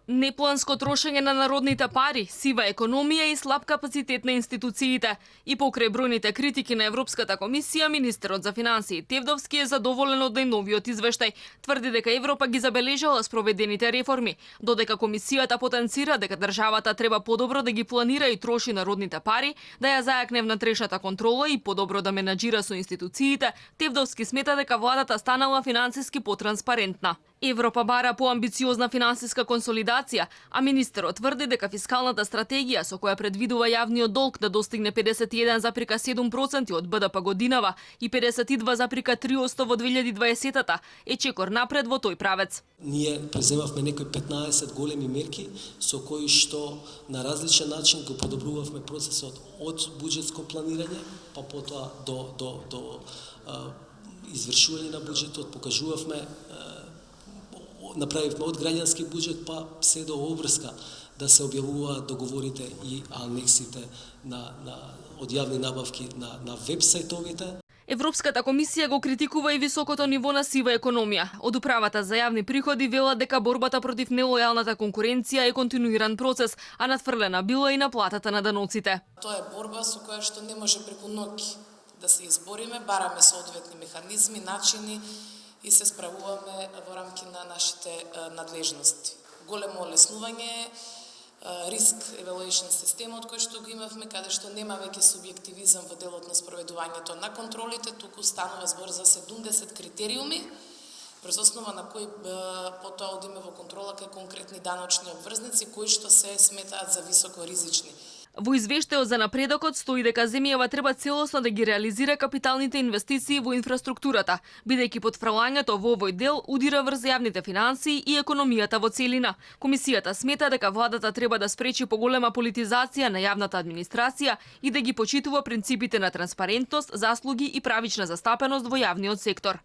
Непланско трошење на народните пари, сива економија и слаб капацитет на институциите. И покрај бројните критики на Европската комисија, министерот за финансии Тевдовски е задоволен од најновиот извештај. Тврди дека Европа ги забележала спроведените реформи, додека комисијата потенцира дека државата треба подобро да ги планира и троши народните пари, да ја зајакне внатрешната контрола и подобро да менаџира со институциите. Тевдовски смета дека владата станала финансиски потранспарентна. Европа бара поамбициозна финансиска консолидација, а министерот тврди дека фискалната стратегија со која предвидува јавниот долг да достигне 51,7% од БДП годинава и 52,3% во 2020-та е чекор напред во тој правец. Ние преземавме некои 15 големи мерки со кои што на различен начин го подобрувавме процесот од буџетско планирање, па потоа до извршување на буџетот, покажувавме направивме од граѓански буџет па се до обврска да се објавуваат договорите и анексите од јавни набавки на веб-сајтовите. Европската комисија го критикува и високото ниво на сива економија. Од управата за јавни приходи велат дека борбата против нелојалната конкуренција е континуиран процес, а надфрлена била и на платата на даноците. Тоа е борба со која што не може преку ноќ да се избориме, бараме соодветни механизми, начини и се справуваме во рамки на нашите надлежности. Големо олеснување, риск evaluation системот кој што го имавме, каде што нема веќе субјективизам во делот на спроведувањето на контролите, туку станува збор за 70 критериуми, врз основа на кои потоа одиме во контрола кај конкретни даночни обврзници кои што се сметаат за високо ризични. Во извештајот за напредокот стои дека земјава треба целосно да ги реализира капиталните инвестиции во инфраструктурата, бидејќи потфрлањето во овој дел удира врз јавните финансии и економијата во целина. Комисијата смета дека владата треба да спречи поголема политизација на јавната администрација и да ги почитува принципите на транспарентност, заслуги и правична застапеност во јавниот сектор.